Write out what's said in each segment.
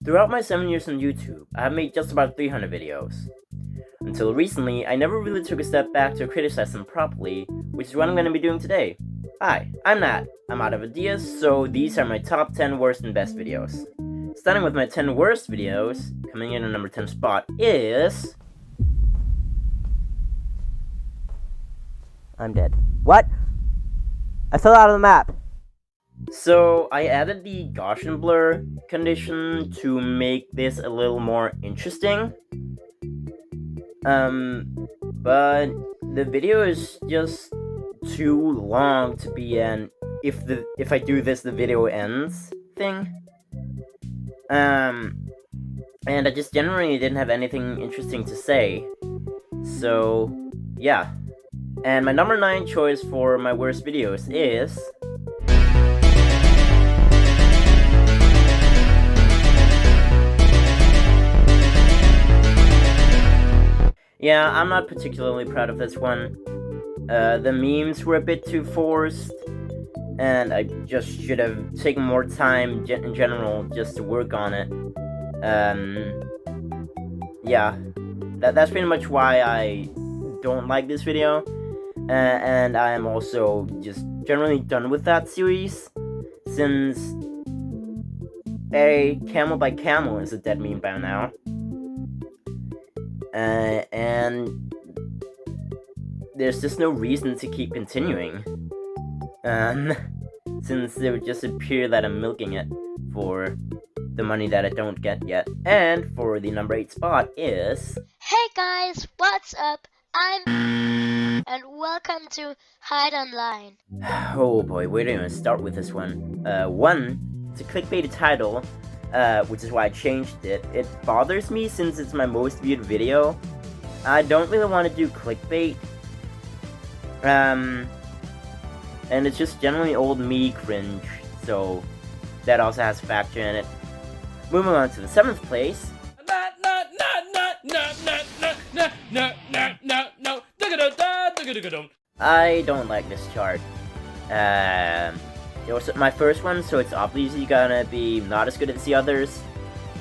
Throughout my 7 years on YouTube, I have made just about 300 videos. Until recently, I never really took a step back to criticize them properly, which is what I'm going to be doing today. Hi, I'm Nat. I'm out of ideas, so these are my top 10 worst and best videos. Starting with my 10 worst videos, coming in at number 10 spot is... I'm dead. What? I fell out of the map. So, I added the Gaussian blur condition to make this a little more interesting. But the video is just too long to be an if I do this the video ends thing. And I just generally didn't have anything interesting to say. So, yeah. And my number 9 choice for my worst videos is... Yeah, I'm not particularly proud of this one. The memes were a bit too forced, and I just should have taken more time in general just to work on it. Yeah, that's pretty much why I don't like this video, and I am also just generally done with that series, since Camel by Camel is a dead meme by now. And there's just no reason to keep continuing. Since it would just appear that I'm milking it for the money that I don't get yet. And for the number 8 spot is... Hey guys, what's up? I'm and welcome to Hide Online. Oh boy, where do I even start with this one? It's a clickbait title, which is why I changed it. It bothers me since it's my most viewed video. I don't really want to do clickbait. And it's just generally old me cringe, so that also has a factor in it. Moving on to the 7th place. I don't like this chart. It was my first one, so it's obviously gonna be not as good as the others,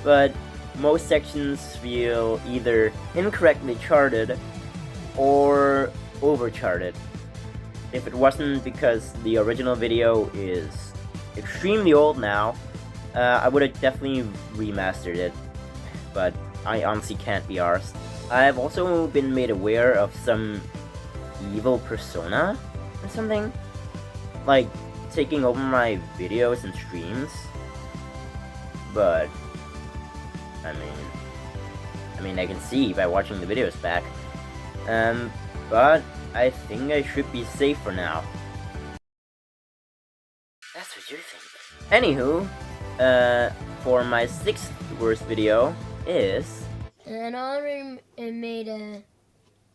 but most sections feel either incorrectly charted or overcharted. If it wasn't because the original video is extremely old now, I would have definitely remastered it, but I honestly can't be arsed. I've also been made aware of some evil persona or something, like taking over my videos and streams, but I mean I can see by watching the videos back, but I think I should be safe for now. That's what you think. Anywho, for my 6th worst video is... And I already made a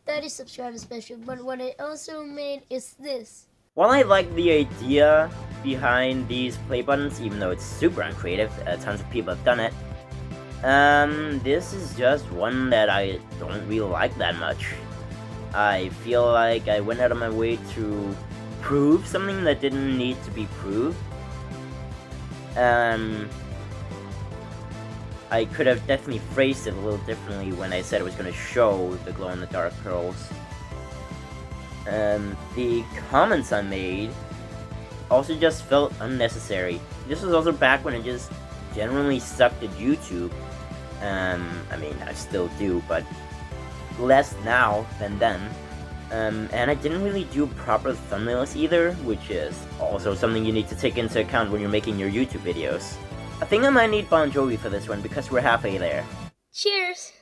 30 subscriber special, but what I also made is this. While I like the idea behind these play buttons, even though it's super uncreative, tons of people have done it, this is just one that I don't really like that much. I feel like I went out of my way to prove something that didn't need to be proved. I could have definitely phrased it a little differently when I said it was going to show the glow-in-the-dark pearls. The comments I made also just felt unnecessary. This was also back when I just generally sucked at YouTube. I mean, I still do, but less now than then. And I didn't really do proper thumbnails either, which is also something you need to take into account when you're making your YouTube videos. I think I might need Bon Jovi for this one because we're halfway there. Cheers!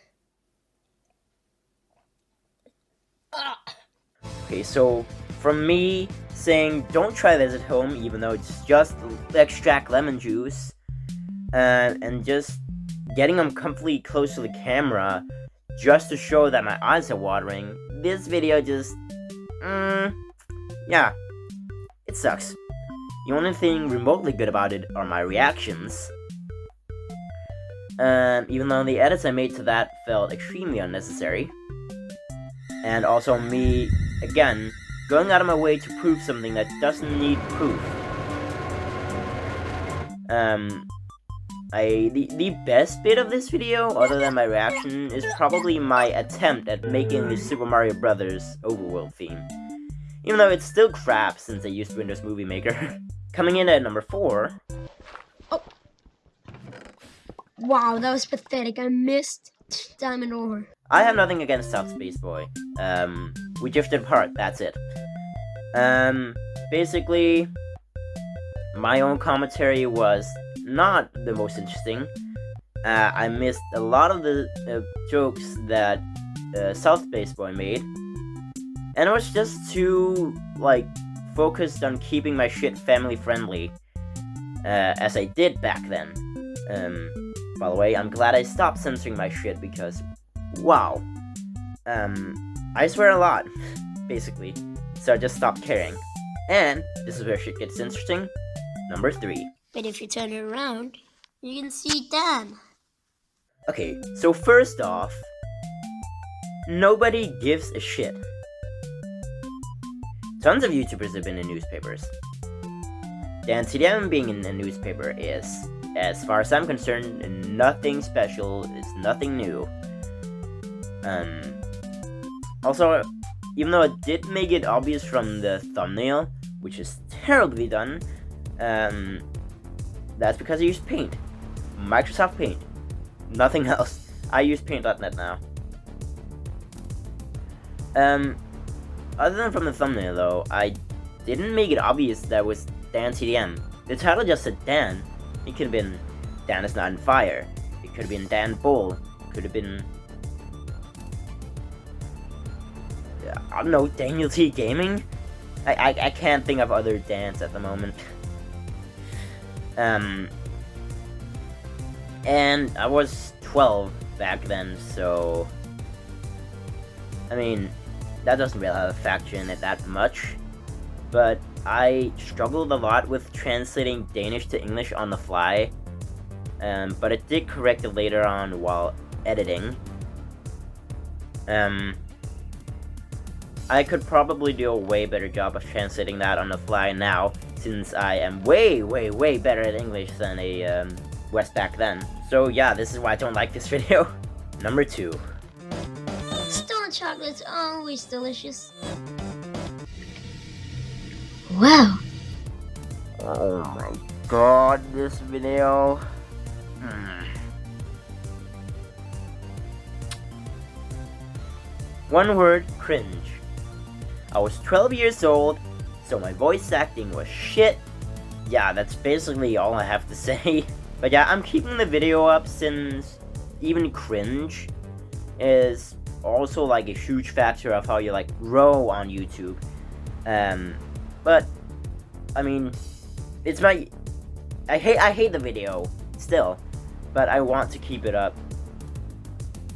Okay, so from me saying don't try this at home, even though it's just extract lemon juice, and just getting them comfortably close to the camera just to show that my eyes are watering, this video just, yeah, it sucks. The only thing remotely good about it are my reactions. Even though the edits I made to that felt extremely unnecessary. And also me, again, going out of my way to prove something that doesn't need proof. The best bit of this video, other than my reaction, is probably my attempt at making the Super Mario Brothers overworld theme. Even though it's still crap since I used Windows Movie Maker. Coming in at number 4. Oh. Wow, that was pathetic. I missed Diamond Ore. I have nothing against South Space Boy. We drifted apart, that's it. Basically, my own commentary was not the most interesting. I missed a lot of the jokes that South Space Boy made, and I was just too, like, focused on keeping my shit family friendly, as I did back then. By the way, I'm glad I stopped censoring my shit because, wow. I swear a lot, basically, so I just stopped caring. And this is where shit gets interesting. Number 3. But if you turn it around, you can see Dan. Okay, so first off, nobody gives a shit. Tons of YouTubers have been in newspapers. Dan TDM being in a newspaper is, as far as I'm concerned, nothing special, it's nothing new. Also, even though it did make it obvious from the thumbnail, which is terribly done, that's because I use Paint. Microsoft Paint. Nothing else. I use Paint.net now. Other than from the thumbnail though, I didn't make it obvious that it was Dan TDM. The title just said Dan. It could have been Dan is not in fire. It could have been Dan Bull. It could have been, I don't know, Daniel T Gaming? I can't think of other Dans at the moment. And I was 12 back then, so I mean, that doesn't really have a factor in it that much. But I struggled a lot with translating Danish to English on the fly. But it did correct it later on while editing. I could probably do a way better job of translating that on the fly now, since I am way, way, way better at English than a West back then. So yeah, this is why I don't like this video. Number 2. Stone chocolate's always delicious. Wow. Oh my god, this video. One word, cringe. I was 12 years old, so my voice acting was shit. Yeah, that's basically all I have to say. But yeah, I'm keeping the video up since even cringe is also like a huge factor of how you like grow on YouTube. But I mean, it's my I hate the video still, but I want to keep it up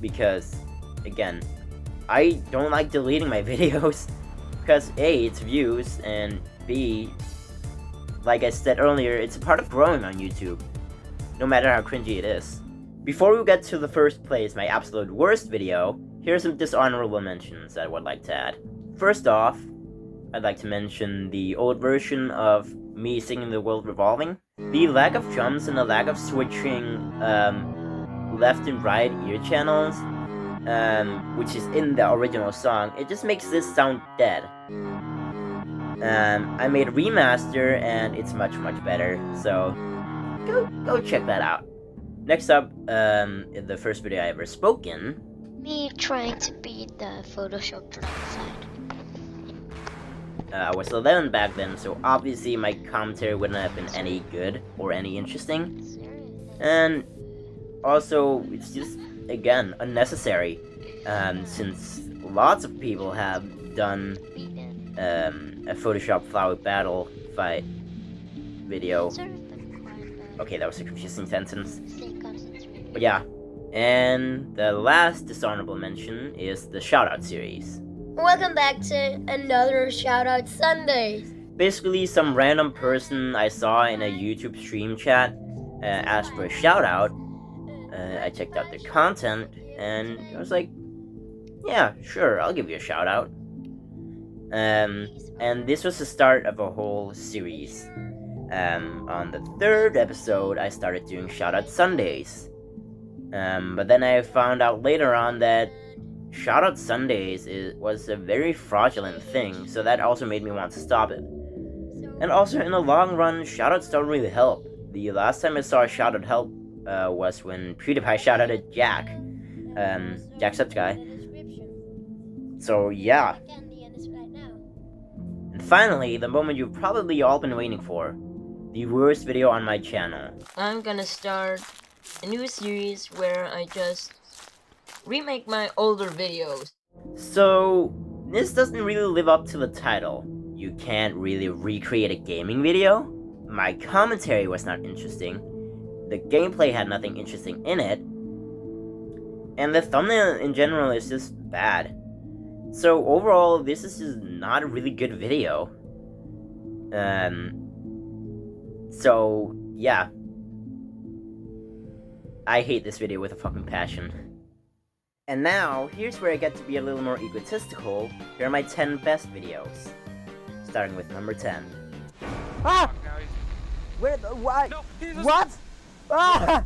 because again, I don't like deleting my videos because A, it's views, and B, like I said earlier, it's a part of growing on YouTube, no matter how cringy it is. Before we get to the first place, my absolute worst video, here's some dishonorable mentions that I would like to add. First off, I'd like to mention the old version of me singing The World Revolving. The lack of jumps and the lack of switching left and right ear channels, which is in the original song, it just makes this sound dead. I made a remaster and it's much better, so go check that out. Next up, in the first video I ever spoke in, Me trying to beat the Photoshop side. I was 11 back then, so obviously my commentary wouldn't have been any good or any interesting. And also, it's just, again, unnecessary, since lots of people have done a Photoshop flower battle fight video. Okay, that was a confusing sentence. But yeah, and the last dishonorable mention is the shoutout series. Welcome back to another Shoutout Sundays. Basically, some random person I saw in a YouTube stream chat asked for a shoutout. I checked out their content, and I was like, yeah, sure, I'll give you a shoutout. And this was the start of a whole series. On the third episode, I started doing Shoutout Sundays. But then I found out later on that Shoutout Sundays was a very fraudulent thing, so that also made me want to stop it. And also, in the long run, shoutouts don't really help. The last time I saw a shoutout help was when PewDiePie shouted at Jack. Jacksepticeye. So, yeah. And finally, the moment you've probably all been waiting for. The worst video on my channel. I'm gonna start a new series where I just remake my older videos. So, this doesn't really live up to the title. You can't really recreate a gaming video. My commentary was not interesting. The gameplay had nothing interesting in it. And the thumbnail in general is just bad. So overall, this is just not a really good video. So, yeah. I hate this video with a fucking passion. And now, here's where I get to be a little more egotistical. Here are my 10 best videos. Starting with number 10. Ah! Where the, why? No, What? Ah!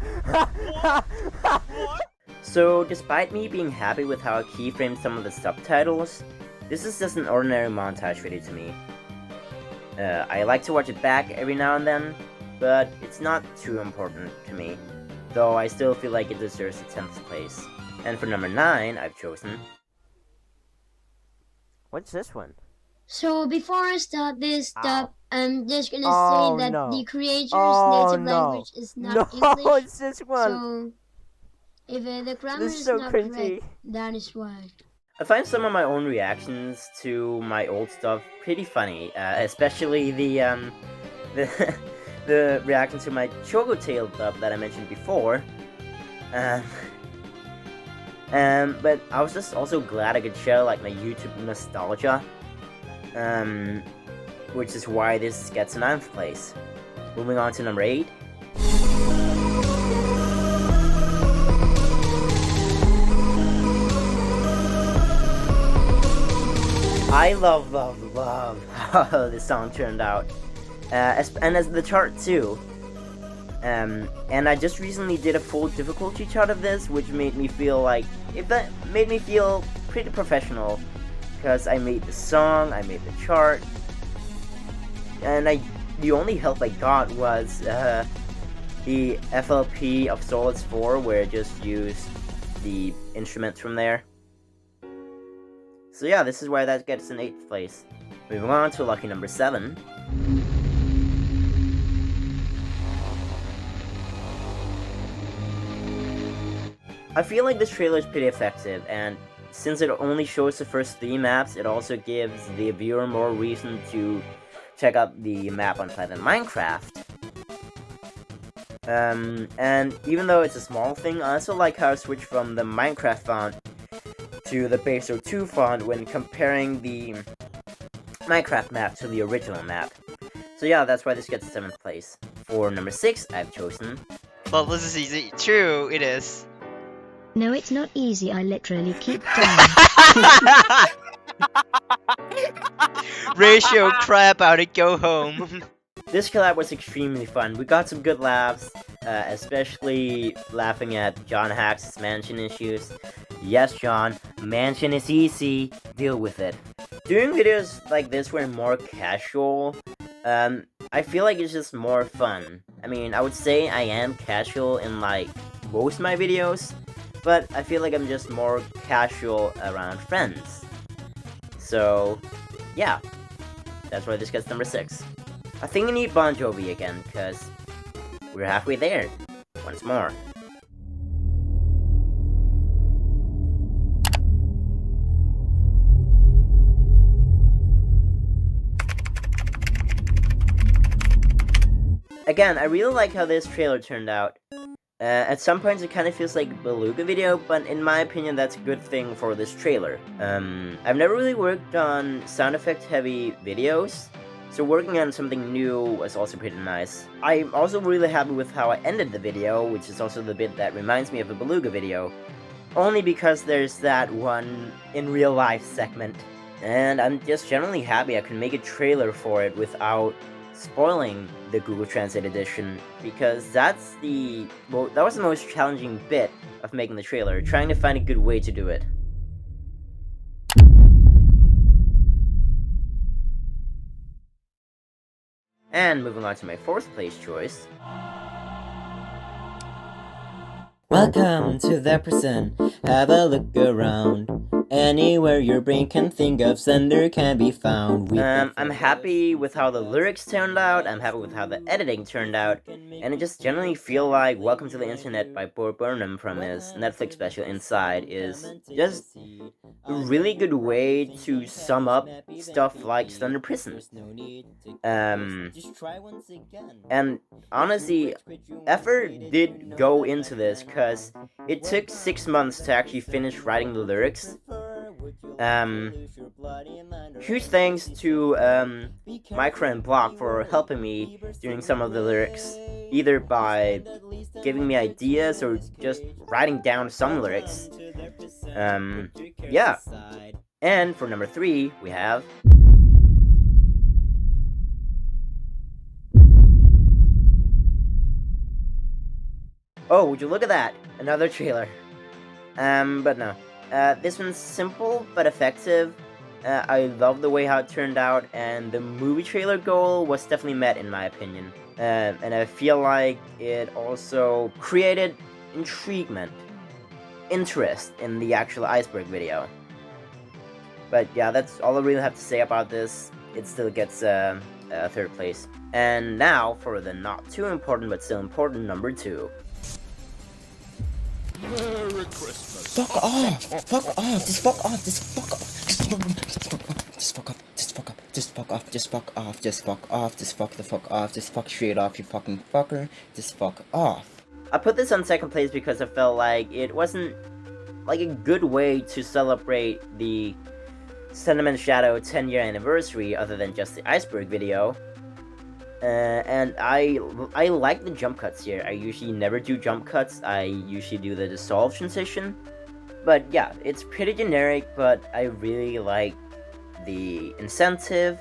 What? So, despite me being happy with how I keyframed some of the subtitles, this is just an ordinary montage video to me. I like to watch it back every now and then, but it's not too important to me, though I still feel like it deserves a 10th place. And for number 9, I've chosen... What's this one? So before I start this stuff, I'm just gonna Oh, say that no. the creator's Oh, native no. language is not No, English. it's this one. So if the grammar This is is so not cringy. correct, that is why. I find some of my own reactions to my old stuff pretty funny, especially the the reaction to my Chocotail dub that I mentioned before. But I was just also glad I could share like my YouTube nostalgia, which is why this gets a 9th place. Moving on to number 8. I love how this song turned out, and as the chart too. And I just recently did a full difficulty chart of this, which made me feel like made me feel pretty professional, because I made the song, I made the chart, and the only help I got was the FLP of Solids 4, where I just used the instruments from there. So yeah, this is why that gets an 8th place. Moving on to lucky number 7. I feel like this trailer is pretty effective, and since it only shows the first 3 maps, it also gives the viewer more reason to check out the map on Planet Minecraft. And even though it's a small thing, I also like how I switched from the Minecraft font to the Base 02 font when comparing the Minecraft map to the original map. So yeah, that's why this gets 7th place. For number 6, I've chosen... Well, this is easy. True, it is. No, it's not easy. I literally keep dying. Ratio crap out it, go home. This collab was extremely fun. We got some good laughs, especially laughing at John Hack's mansion issues. Yes, John, mansion is easy. Deal with it. Doing videos like this were more casual. I feel like it's just more fun. I mean, I would say I am casual in like most of my videos, but I feel like I'm just more casual around friends. So, yeah. That's why this gets number 6. I think I need Bon Jovi again, because we're halfway there. Once more. Again, I really like how this trailer turned out. At some points it kind of feels like a Beluga video, but in my opinion that's a good thing for this trailer. I've never really worked on sound effect heavy videos, so working on something new was also pretty nice. I'm also really happy with how I ended the video, which is also the bit that reminds me of a Beluga video. Only because there's that one in real life segment. And I'm just generally happy I can make a trailer for it without spoiling the Google Translate edition, because that was the most challenging bit of making the trailer, trying to find a good way to do it. And moving on to my 4th place choice. Welcome to the prison, have a look around. Anywhere your brain can think of, Slender can be found. I'm happy with how the lyrics turned out, I'm happy with how the editing turned out, and I just generally feel like Welcome to the Internet by Bo Burnham from his Netflix special Inside is just a really good way to sum up stuff like Slender Prison. And honestly, effort did go into this, because it took 6 months to actually finish writing the lyrics. Huge thanks to Micro and Block for helping me doing some of the lyrics, either by giving me ideas or just writing down some lyrics. Yeah. And for number 3, we have... Oh, would you look at that? Another trailer. But no. This one's simple but effective. I love the way how it turned out, and the movie trailer goal was definitely met in my opinion. And I feel like it also created interest in the actual Iceberg video. But yeah, that's all I really have to say about this. It still gets 3rd place. And now for the not too important but still important number 2. Merry Christmas. Fuck off! Fuck off! Just fuck off! Just fuck off! Just fuck off! Just fuck off! Just fuck off! Just fuck off! Just fuck off! Just fuck the fuck off! Just fuck straight off, you fucking fucker! Just fuck off! I put this on 2nd place because I felt like it wasn't like a good way to celebrate the Slenderman Shadow 10-year anniversary other than just the Iceberg video. And I like the jump cuts here. I usually never do jump cuts, I usually do the dissolve transition. But yeah, it's pretty generic, but I really like the incentive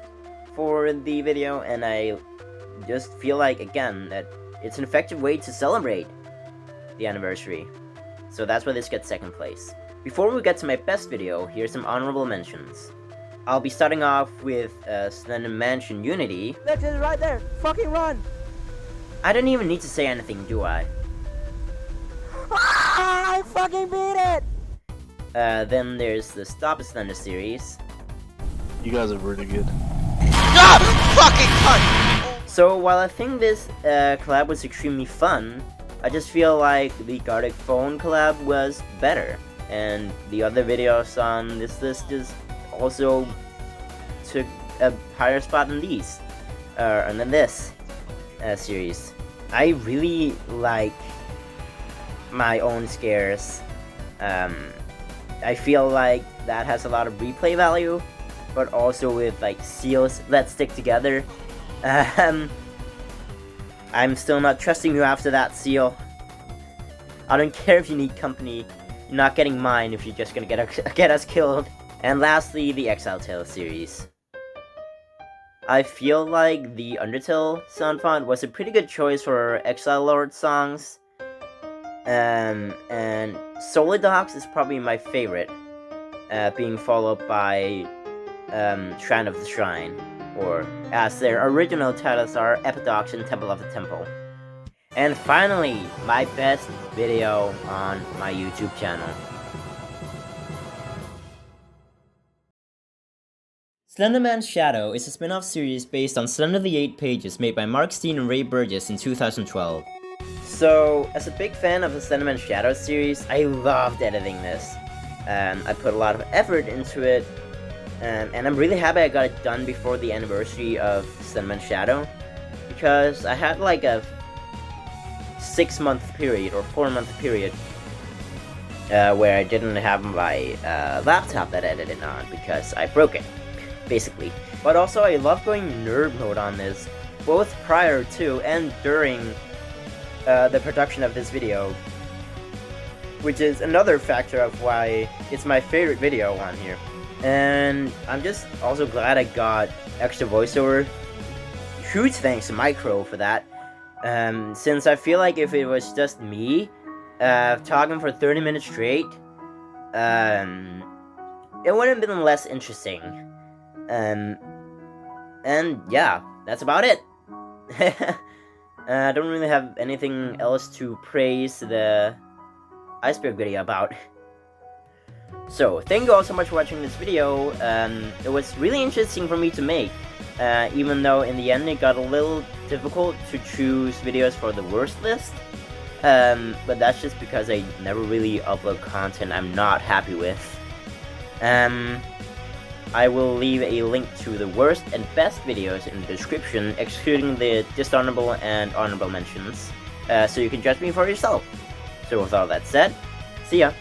for the video, and I just feel like, again, that it's an effective way to celebrate the anniversary. So that's why this gets 2nd place. Before we get to my best video, here's some honorable mentions. I'll be starting off with Slender Mansion Unity. That's just right there. Fucking run. I don't even need to say anything, do I? I fucking beat it. Then there's the Stop Slender series. You guys are really good. Ah! Fucking cunt! So while I think this collab was extremely fun, I just feel like the Gartic Phone collab was better. And the other videos on this list just also took a higher spot than these, and then this series. I really like my own scares. I feel like that has a lot of replay value, but also with like seals that stick together. I'm still not trusting you after that, seal. I don't care if you need company. You're not getting mine if you're just gonna get us killed. And lastly, the Exile Tale series. I feel like the Undertale sound font was a pretty good choice for Exile Lord songs. And Solidox is probably my favorite, being followed by Shrine of the Shrine, or as their original titles are, Epidox and Temple of the Temple. And finally, my best video on my YouTube channel. Slenderman's Shadow is a spin-off series based on Slender the 8 Pages made by Mark Steen and Ray Burgess in 2012. So, as a big fan of the Slenderman's Shadow series, I loved editing this. I put a lot of effort into it, and I'm really happy I got it done before the anniversary of Slenderman's Shadow, because I had like a 6-month period or 4-month period where I didn't have my laptop that I edited on because I broke it, basically. But also I love going nerd mode on this, both prior to and during the production of this video, which is another factor of why it's my favorite video on here. And I'm just also glad I got extra voiceover huge thanks to Micro for that. Since I feel like if it was just me talking for 30 minutes straight, it would have been less interesting. And yeah, that's about it. I don't really have anything else to praise the Iceberg video about. So, thank you all so much for watching this video. It was really interesting for me to make, even though in the end it got a little difficult to choose videos for the worst list. But that's just because I never really upload content I'm not happy with. I will leave a link to the worst and best videos in the description, excluding the dishonorable and honorable mentions, so you can judge me for yourself. So with all that said, see ya!